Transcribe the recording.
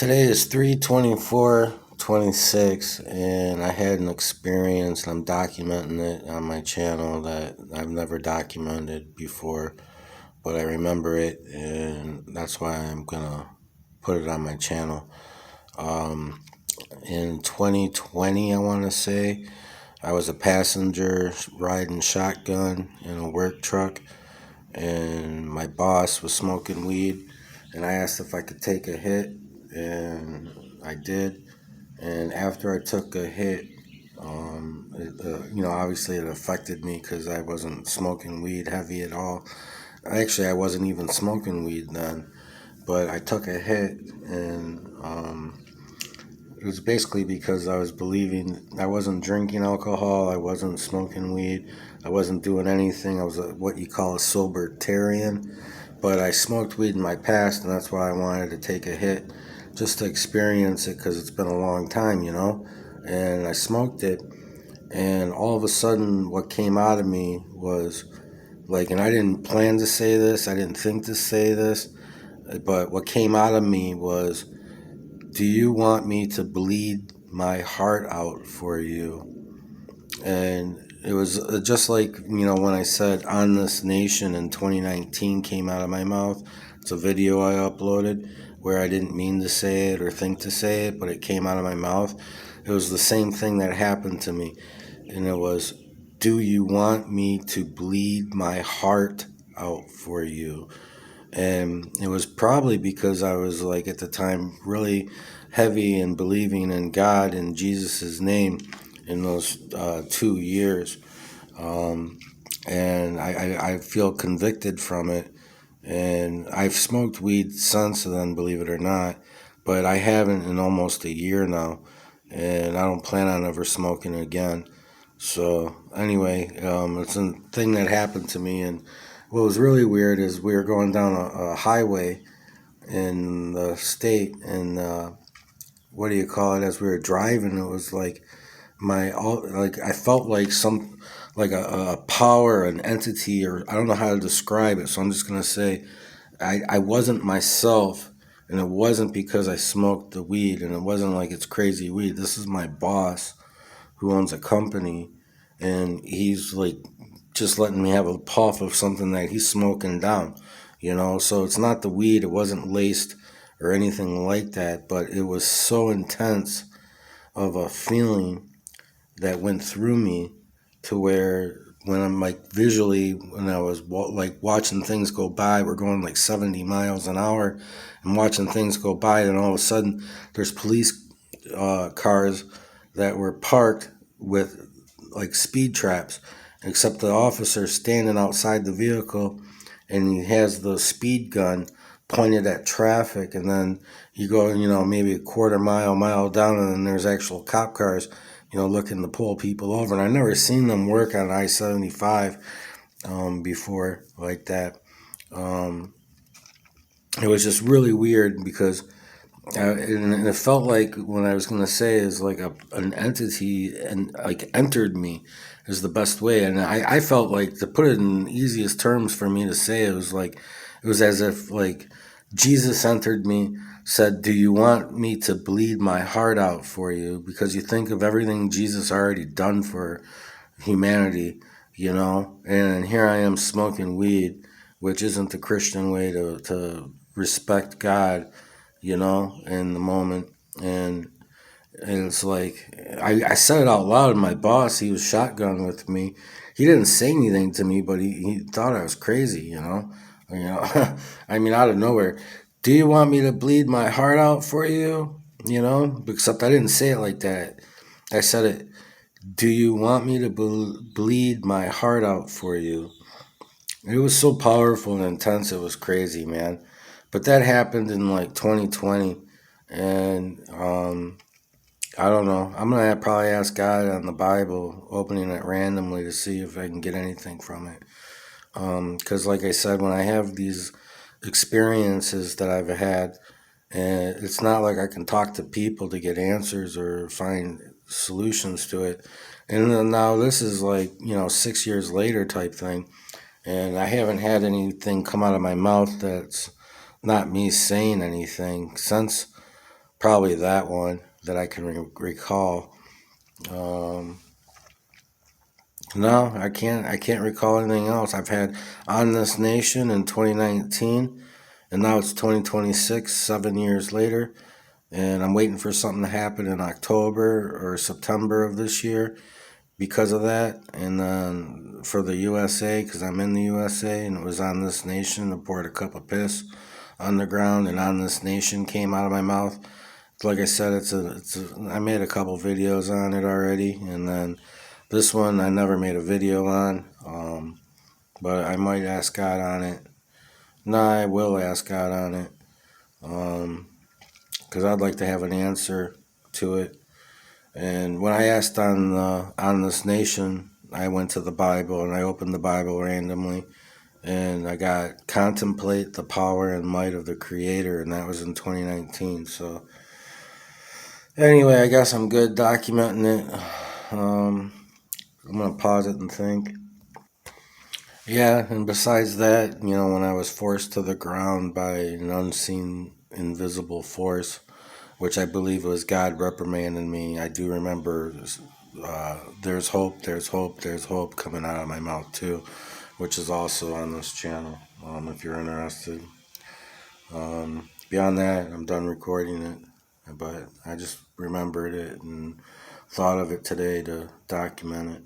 Today is 3/24/26, and I had an experience, and I'm documenting it on my channel that I've never documented before, but I remember it, and that's why I'm gonna put it on my channel. In 2020, I want to say, I was a passenger riding shotgun in a work truck, and my boss was smoking weed, and I asked if I could take a hit, and I did. And after I took a hit, obviously it affected me because I wasn't smoking weed heavy at all. Actually, I wasn't even smoking weed then, but I took a hit, and it was basically because I was believing I wasn't drinking alcohol, I wasn't smoking weed, I wasn't doing anything. I was what you call a sobertarian, but I smoked weed in my past, and that's why I wanted to take a hit, just to experience it, because it's been a long time, and I smoked it, and all of a sudden what came out of me was like, and I didn't plan to say this, I didn't think to say this, but what came out of me was, do you want me to bleed my heart out for you? And it was just like, when I said "on this nation" in 2019 came out of my mouth. It's a video I uploaded where I didn't mean to say it or think to say it, but it came out of my mouth. It was the same thing that happened to me. And it was, do you want me to bleed my heart out for you? And it was probably because I was, like, at the time really heavy in believing in God and Jesus' name in those 2 years. And I feel convicted from it. And I've smoked weed since then, believe it or not, but I haven't in almost a year now. And I don't plan on ever smoking again. So anyway, it's a thing that happened to me. And what was really weird is we were going down a highway in the state, and what do you call it? As we were driving, it was like I felt like a power, an entity, or I don't know how to describe it. So I'm just gonna say I wasn't myself, and it wasn't because I smoked the weed, and it wasn't like it's crazy weed. This is my boss who owns a company, and he's like just letting me have a puff of something that he's smoking down, So it's not the weed, it wasn't laced or anything like that, but it was so intense of a feeling that went through me, to where when I'm like visually, when I was like watching things go by, we're going like 70 miles an hour and watching things go by, and all of a sudden there's police cars that were parked with like speed traps, except the officer standing outside the vehicle, and he has the speed gun pointed at traffic. And then you go, maybe a quarter mile down, and then there's actual cop cars, looking to pull people over. And I've never seen them work on I-75 before like that. It was just really weird because and it felt like, what I was going to say is like an entity and like entered me is the best way. And I felt like, to put it in easiest terms for me to say, it was as if like Jesus entered me, said, do you want me to bleed my heart out for you? Because you think of everything Jesus already done for humanity, and here I am smoking weed, which isn't the Christian way to respect God, in the moment. And it's like, I said it out loud, and my boss, he was shotgun with me. He didn't say anything to me, but he thought I was crazy, I mean, out of nowhere. Do you want me to bleed my heart out for you? Except I didn't say it like that. I said it, do you want me to bleed my heart out for you? It was so powerful and intense, it was crazy, man. But that happened in like 2020, and I don't know. I'm gonna probably ask God on the Bible, opening it randomly, to see if I can get anything from it. Because like I said, when I have these experiences that I've had, and it's not like I can talk to people to get answers or find solutions to it. And then now this is like, 6 years later type thing, and I haven't had anything come out of my mouth that's not me saying anything since Probably that one that I can recall. Um, no, I can't. I can't recall anything else. I've had On This Nation in 2019, and now it's 2026, 7 years later, and I'm waiting for something to happen in October or September of this year because of that. And then for the USA, because I'm in the USA, and it was On This Nation, I poured a cup of piss on the ground, and On This Nation came out of my mouth. Like I said, I made a couple videos on it already, and then this one I never made a video on, but I might ask God on it. No, I will ask God on it, because I'd like to have an answer to it. And when I asked on this nation, I went to the Bible and I opened the Bible randomly, and I got contemplate the power and might of the Creator, and that was in 2019. So anyway, I guess I'm good documenting it. I'm gonna pause it and think. Yeah, and besides that, when I was forced to the ground by an unseen, invisible force, which I believe was God reprimanding me, I do remember there's hope, there's hope, there's hope coming out of my mouth too, which is also on this channel, if you're interested. Beyond that, I'm done recording it, but I just remembered it and thought of it today to document it.